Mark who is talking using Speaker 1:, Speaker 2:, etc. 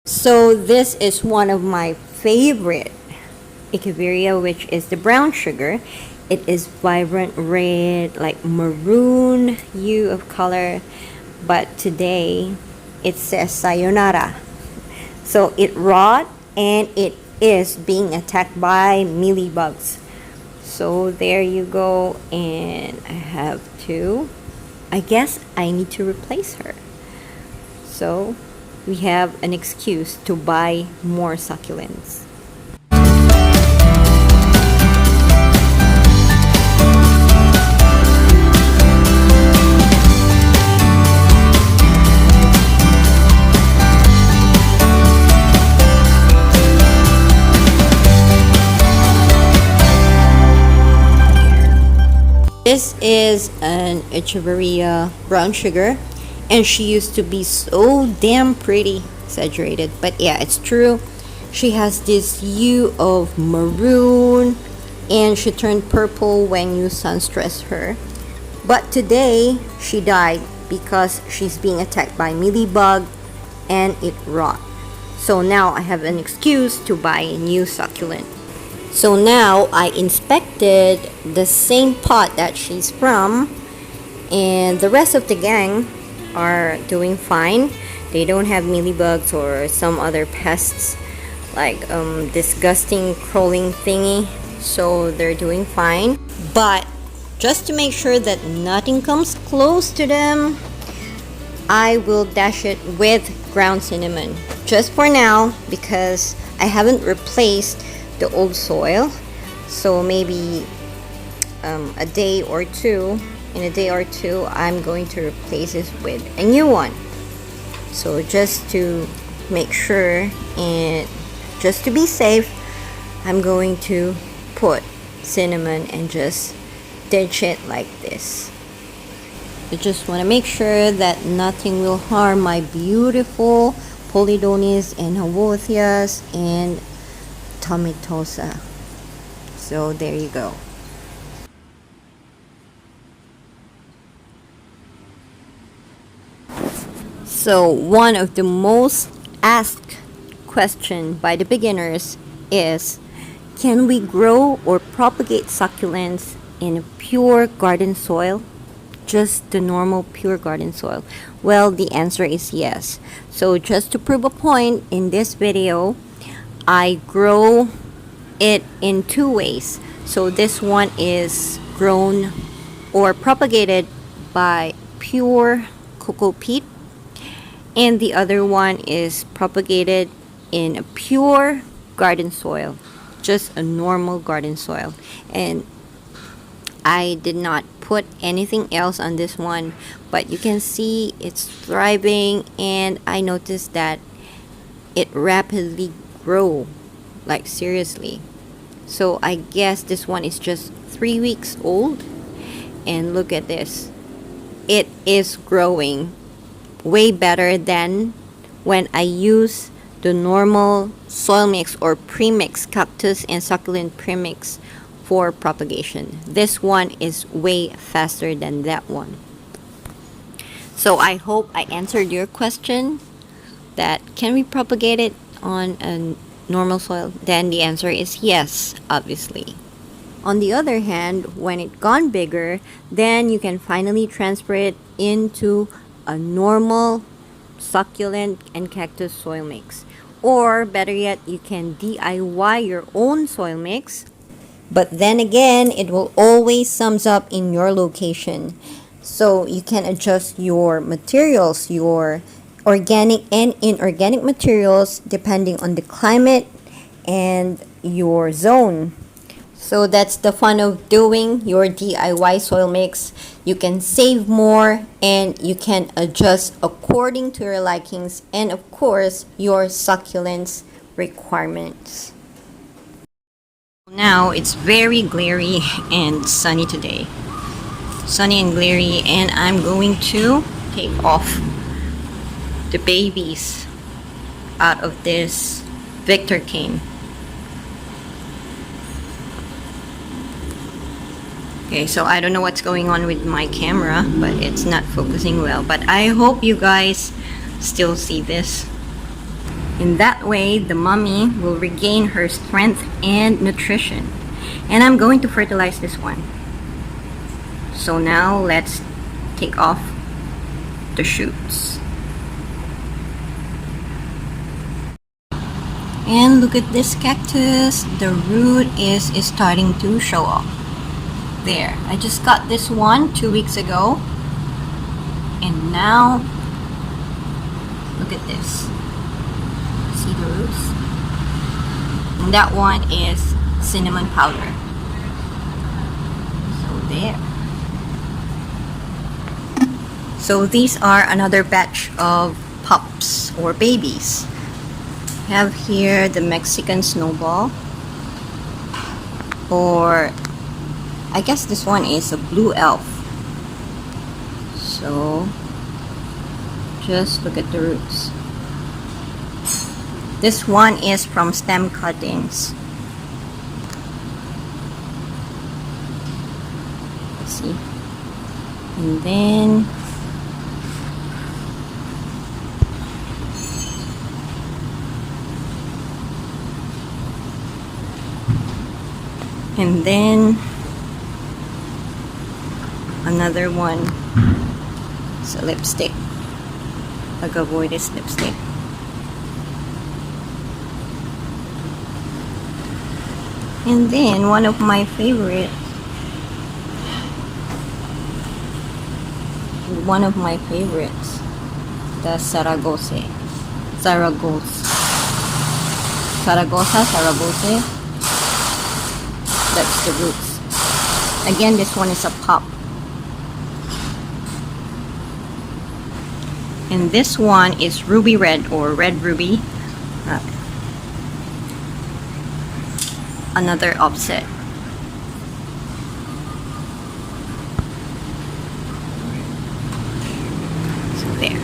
Speaker 1: So this is one of my favorite Echeveria, which is the brown sugar. It is vibrant red, like maroon hue of color, but today it says sayonara. So it rot and it is being attacked by mealybugs. So there you go, and I have to, I guess I need to replace her. So we have an excuse to buy more succulents. This is an Echeveria brown sugar, and she used to be so damn pretty. Exaggerated, but yeah, it's true. She has this hue of maroon, and she turned purple when you sun stressed her. But today, she died because she's being attacked by mealybug and it rot. So now I have an excuse to buy a new succulent. So now I inspected the same pot that she's from, and the rest of the gang are doing fine. They don't have mealybugs or some other pests like disgusting crawling thingy, so they're doing fine. But just to make sure that nothing comes close to them, I will dash it with ground cinnamon just for now, because I haven't replaced the old soil. So maybe a day or two, in a day or two, I'm going to replace this with a new one. So just to make sure and just to be safe, I'm going to put cinnamon and just ditch it like this. I just want to make sure that nothing will harm my beautiful Polydonis and Haworthias and Tomatosa. So there you go. So one of the most asked question by the beginners is, can we grow or propagate succulents in pure garden soil? Just the normal pure garden soil? Well, the answer is yes. So just to prove a point, in this video I grow it in two ways. So this one is grown or propagated by pure cocoa peat, and the other one is propagated in a pure garden soil, just a normal garden soil. And I did not put anything else on this one, but you can see it's thriving, and I noticed that it rapidly grow, like seriously. So I guess this one is just 3 weeks old, and look at this, it is growing way better than when I use the normal soil mix or premix, cactus and succulent premix for propagation. This one is way faster than that one. So I hope I answered your question, that can we propagate it on a normal soil? Then the answer is yes, obviously. On the other hand, when it gone bigger, then you can finally transfer it into a normal succulent and cactus soil mix. Or better yet, you can DIY your own soil mix. But then again, it will always sums up in your location. So you can adjust your materials, your organic and inorganic materials, depending on the climate and your zone. So that's the fun of doing your DIY soil mix. You can save more and you can adjust according to your likings and of course your succulents requirements. Now it's very glary and sunny today. Sunny and glary, and I'm going to take off the babies out of this Victor cane. Okay, so I don't know what's going on with my camera, but it's not focusing well. But I hope you guys still see this. In that way, the mommy will regain her strength and nutrition. And I'm going to fertilize this one. So now let's take off the shoots. And look at this cactus. The root is starting to show off. There, I just got this one 2 weeks ago. And now, look at this. See the roots? And that one is cinnamon powder. So there. So these are another batch of pups or babies. We have here the Mexican snowball, or I guess this one is a blue elf. So just look at the roots. This one is from stem cuttings. Let's see. And then another one. It's a lipstick. Agavoides lipstick. And then one of my favorites, the Saragossa. That's the roots. Again, this one is a pop. And this one is ruby red or red ruby. Another offset. So there.